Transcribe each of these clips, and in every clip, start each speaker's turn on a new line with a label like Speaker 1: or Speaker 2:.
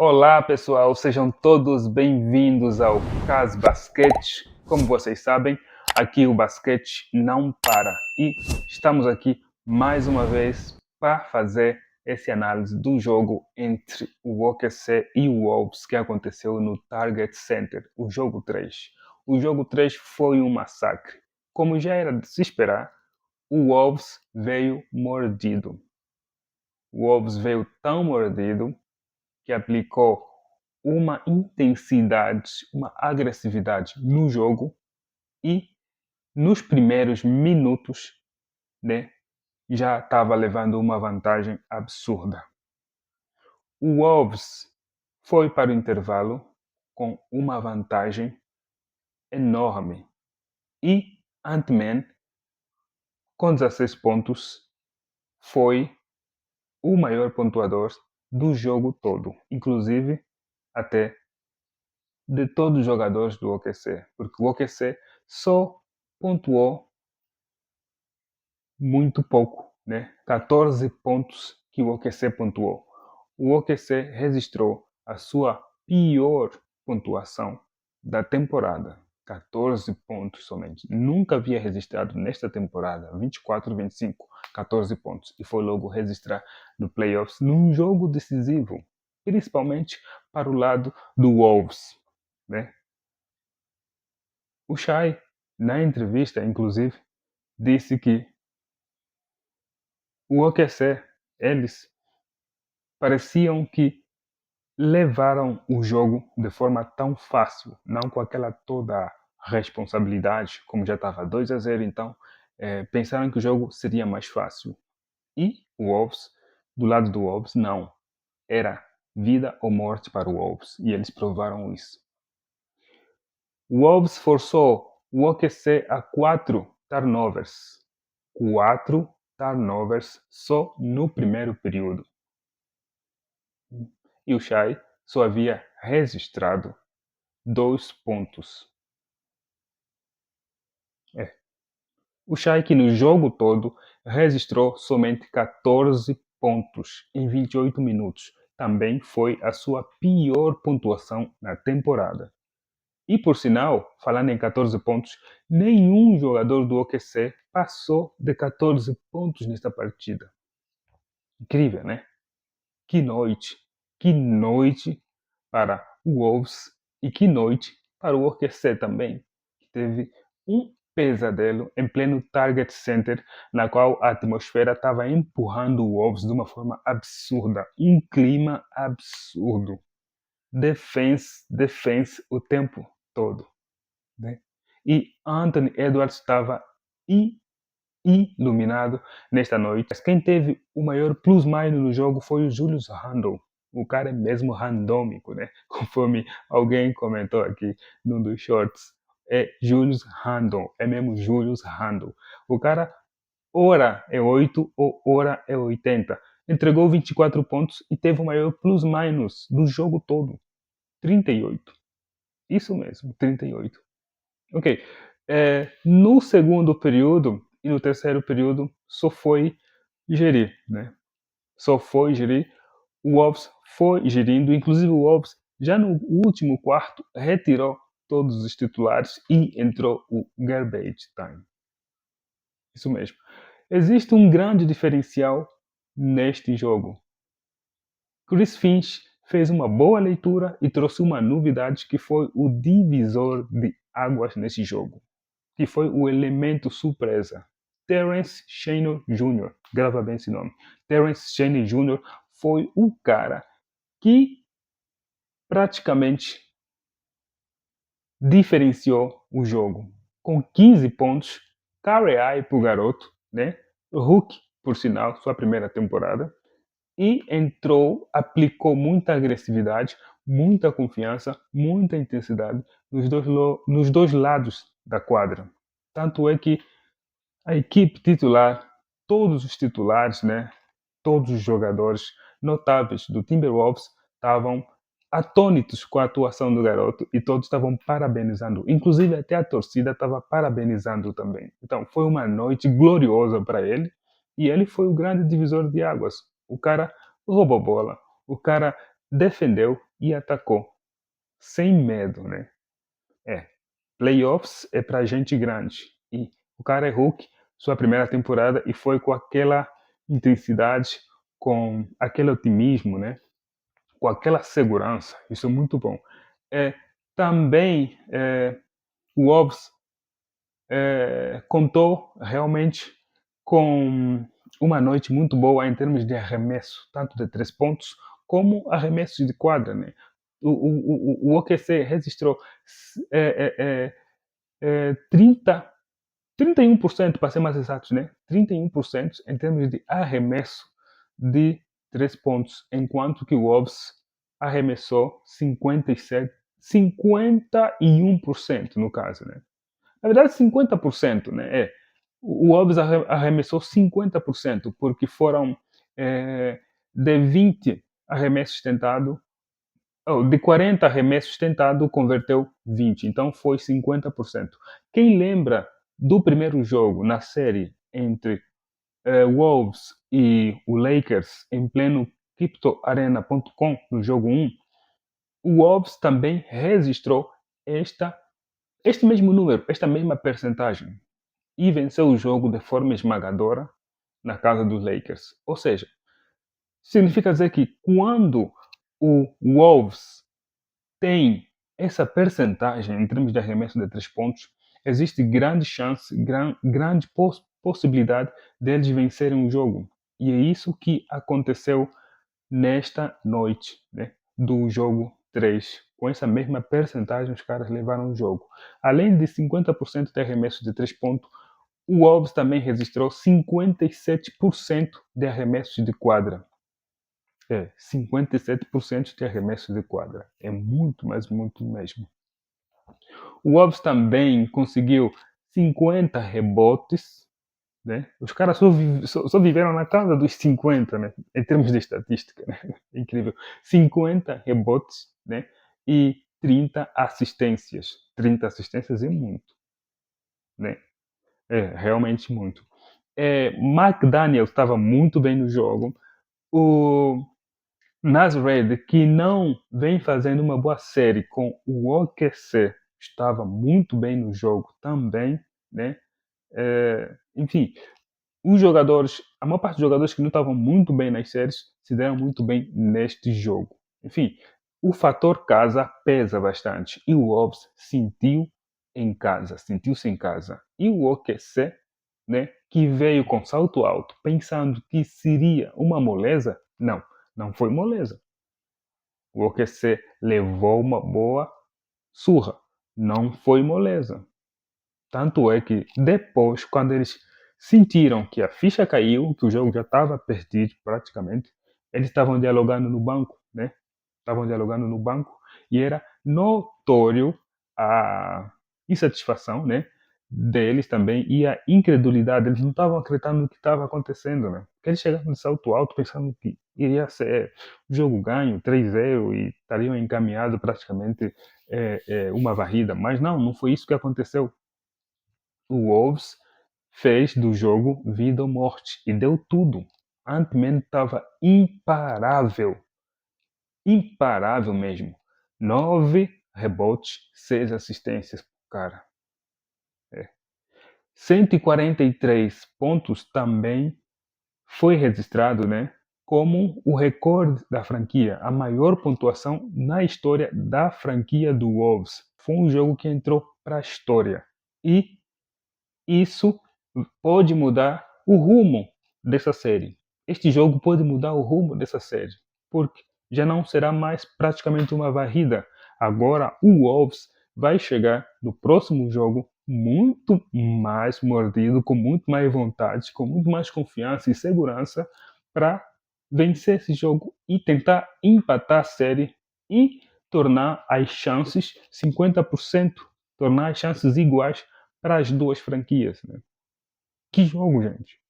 Speaker 1: Olá pessoal, sejam todos bem-vindos ao Cas Basquete. Como vocês sabem, aqui o basquete não para e estamos aqui mais uma vez para fazer essa análise do jogo entre o OKC e o Wolves que aconteceu no Target Center, o jogo 3. O jogo 3 foi um massacre. Como já era de se esperar, o Wolves veio mordido. O Wolves veio tão mordido que aplicou uma intensidade, uma agressividade no jogo e nos primeiros minutos, né, já estava levando uma vantagem absurda. O Wolves foi para o intervalo com uma vantagem enorme e Ant-Man, com 16 pontos, foi o maior pontuador do jogo todo, inclusive até de todos os jogadores do OKC, porque o OKC só pontuou muito pouco, né? 14 pontos que o OKC pontuou. O OKC registrou a sua pior pontuação da temporada, 14 pontos somente. Nunca havia registrado nesta temporada 24, 25, 14 pontos e foi logo registrar no playoffs num jogo decisivo, principalmente para o lado do Wolves, né? O Shai, na entrevista, inclusive, disse que o OKC, eles pareciam que levaram o jogo de forma tão fácil, não com aquela toda responsabilidade, como já estava 2-0, então pensaram que o jogo seria mais fácil. E o Wolves, do lado do Wolves, não. Era vida ou morte para o Wolves, e eles provaram isso. O Wolves forçou o OKC a 4 turnovers. 4 turnovers só no primeiro período. E o Shai só havia registrado 2 pontos. O Shai que no jogo todo registrou somente 14 pontos em 28 minutos. Também foi a sua pior pontuação na temporada. E por sinal, falando em 14 pontos, nenhum jogador do OKC passou de 14 pontos nesta partida. Incrível, né? Que noite! Que noite para o Wolves e que noite para o OKC também. Teve um pesadelo em pleno Target Center, na qual a atmosfera estava empurrando o Wolves de uma forma absurda. Um clima absurdo. Defense o tempo todo, né? E Anthony Edwards estava iluminado nesta noite. Mas quem teve o maior plus-minus no jogo foi o Julius Randle. O cara é mesmo randômico, né? Conforme alguém comentou aqui num dos shorts. É Julius Randle, é mesmo Julius Randle. O cara, ora é 8 ou ora é 80. Entregou 24 pontos e teve o maior plus-minus do jogo todo. 38. Isso mesmo, 38. Ok. No segundo período e no terceiro período só foi gerir, né? Só foi gerir. O Wolves foi gerindo, inclusive o Wolves já no último quarto retirou todos os titulares e entrou o garbage time. Isso mesmo. Existe um grande diferencial neste jogo. Chris Finch fez uma boa leitura e trouxe uma novidade que foi o divisor de águas nesse jogo, que foi o elemento surpresa. Terence Shannon Jr., grava bem esse nome. Terence Shannon Jr. foi o cara que praticamente diferenciou o jogo. Com 15 pontos, carry para o garoto, né? Hulk, por sinal, sua primeira temporada. E entrou, aplicou muita agressividade, muita confiança, muita intensidade nos dois lados da quadra. Tanto é que a equipe titular, todos os titulares, né, todos os jogadores notáveis do Timberwolves estavam atônitos com a atuação do garoto e todos estavam parabenizando. Inclusive até a torcida estava parabenizando também. Então foi uma noite gloriosa para ele e ele foi o grande divisor de águas. O cara roubou bola, o cara defendeu, e atacou, sem medo, né? É, playoffs é pra gente grande. E o cara é Hulk, sua primeira temporada, e foi com aquela intensidade, com aquele otimismo, né? Com aquela segurança. Isso é muito bom. É, também o Wolves contou realmente com uma noite muito boa em termos de arremesso, tanto de 3 pontos como arremessos de quadra. Né? O OKC registrou 30, 31%, para ser mais exatos, né? 31% em termos de arremesso de 3 pontos, enquanto que o Wolves arremessou 51% no caso, né? Na verdade, 50%, né? O Wolves arremessou 50%, porque foram de 20 arremessos tentados, de 40 arremessos tentados, converteu 20. Então foi 50%. Quem lembra do primeiro jogo na série entre Wolves e o Lakers em pleno CryptoArena.com, no jogo 1, o Wolves também registrou este mesmo número, esta mesma percentagem, e venceu o jogo de forma esmagadora na casa dos Lakers. Ou seja, significa dizer que quando o Wolves tem essa percentagem em termos de arremesso de 3 pontos, existe grande chance, grande possibilidade deles vencerem o jogo. E é isso que aconteceu nesta noite, né, do jogo 3. Com essa mesma percentagem, os caras levaram o jogo. Além de 50% de arremesso de 3 pontos, o Wolves também registrou 57% de arremessos de quadra. 57% de arremessos de quadra. É muito, mas muito mesmo. O Wolves também conseguiu 50 rebotes, né? Os caras só viveram na casa dos 50, né? Em termos de estatística, né? Incrível. 50 rebotes, né? E 30 assistências. 30 assistências é muito, né? É realmente muito. McDaniel estava muito bem no jogo. O Nasred, que não vem fazendo uma boa série com o OKC, estava muito bem no jogo também, né? Enfim, os jogadores, a maior parte dos jogadores que não estavam muito bem nas séries se deram muito bem neste jogo. Enfim, o fator casa pesa bastante e o Wolves sentiu-se em casa. E o OKC, né, que veio com salto alto, pensando que seria uma moleza, não foi moleza. O OKC levou uma boa surra, não foi moleza. Tanto é que depois, quando eles sentiram que a ficha caiu, que o jogo já estava perdido praticamente, eles estavam dialogando no banco, né? Estavam dialogando no banco e era notório a insatisfação, né? Deles também e a incredulidade. Eles não estavam acreditando no que estava acontecendo, né? Porque eles chegaram de salto alto pensando que iria ser jogo ganho, 3-0 e estariam encaminhados praticamente uma varrida. Mas não foi isso que aconteceu. O Wolves fez do jogo vida ou morte e deu tudo. Ant-Man estava imparável. Imparável mesmo. 9 rebotes, 6 assistências, cara. 143 pontos também foi registrado, né? Como o recorde da franquia, a maior pontuação na história da franquia do Wolves. Foi um jogo que entrou para a história. E isso pode mudar o rumo dessa série. Este jogo pode mudar o rumo dessa série, porque já não será mais praticamente uma varrida. Agora o Wolves vai chegar no próximo jogo muito mais mordido, com muito mais vontade, com muito mais confiança e segurança para vencer esse jogo e tentar empatar a série e tornar as chances 50%, tornar as chances iguais para as duas franquias. Né? Que jogo, gente!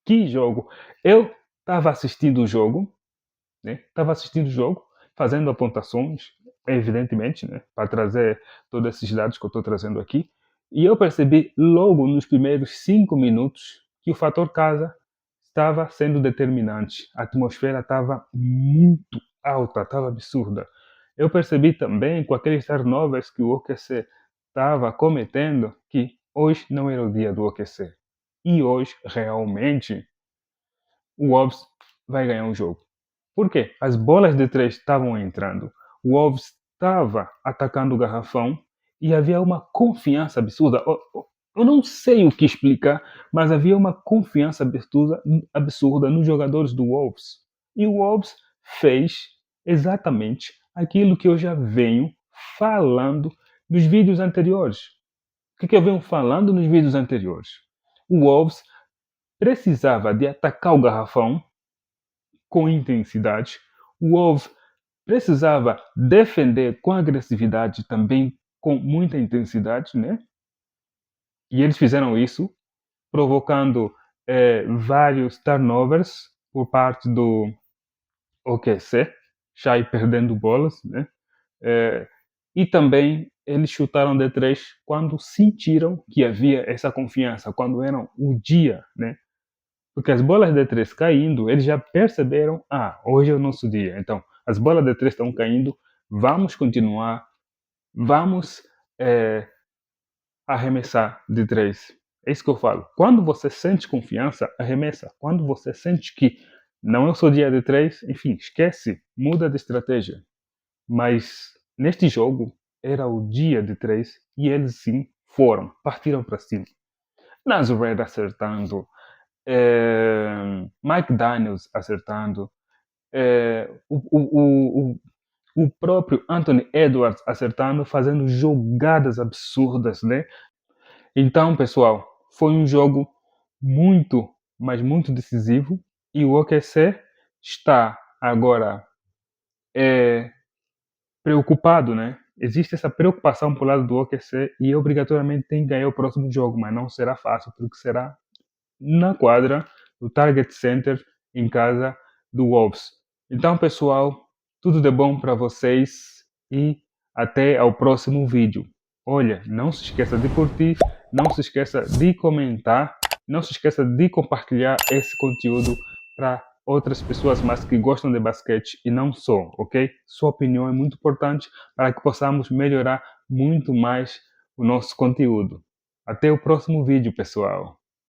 Speaker 1: Que jogo! Eu estava assistindo o jogo, né? Estava assistindo o jogo, fazendo apontações, evidentemente, né? Para trazer todos esses dados que eu estou trazendo aqui. E eu percebi logo nos primeiros 5 minutos que o fator casa estava sendo determinante. A atmosfera estava muito alta, estava absurda. eu percebi também com aqueles turnovers que o OKC estava cometendo que hoje não era o dia do OKC. E hoje, realmente, o Wolves vai ganhar o jogo. Por quê? As bolas de três estavam entrando, o Wolves estava atacando o garrafão e havia uma confiança absurda. Eu não sei o que explicar, mas havia uma confiança absurda nos jogadores do Wolves. E o Wolves fez exatamente aquilo que eu já venho falando nos vídeos anteriores. O que eu venho falando nos vídeos anteriores? O Wolves precisava de atacar o garrafão com intensidade. O Wolves precisava defender com agressividade também com muita intensidade, né? E eles fizeram isso, provocando vários turnovers por parte do OKC, já ir perdendo bolas, né? É, e também eles chutaram de três quando sentiram que havia essa confiança, quando era o dia, né? Porque as bolas de três caindo, eles já perceberam, hoje é o nosso dia. Então, as bolas de três estão caindo, vamos continuar, vamos arremessar de três. É isso que eu falo. Quando você sente confiança, arremessa. Quando você sente que não é o seu dia de três, enfim, esquece, muda de estratégia. Mas neste jogo era o dia de três e eles sim foram, partiram para cima. Nazareth acertando, Mike Daniels acertando, o próprio Anthony Edwards acertando, fazendo jogadas absurdas, né? Então, pessoal, foi um jogo muito, mas muito decisivo e o OKC está agora preocupado, né? Existe essa preocupação por lado do OKC e obrigatoriamente tem que ganhar o próximo jogo, mas não será fácil porque será na quadra do Target Center em casa do Wolves. Então, pessoal, tudo de bom para vocês e até ao próximo vídeo. Olha, não se esqueça de curtir, não se esqueça de comentar, não se esqueça de compartilhar esse conteúdo para outras pessoas mais que gostam de basquete e não só, ok? Sua opinião é muito importante para que possamos melhorar muito mais o nosso conteúdo. Até o próximo vídeo, pessoal.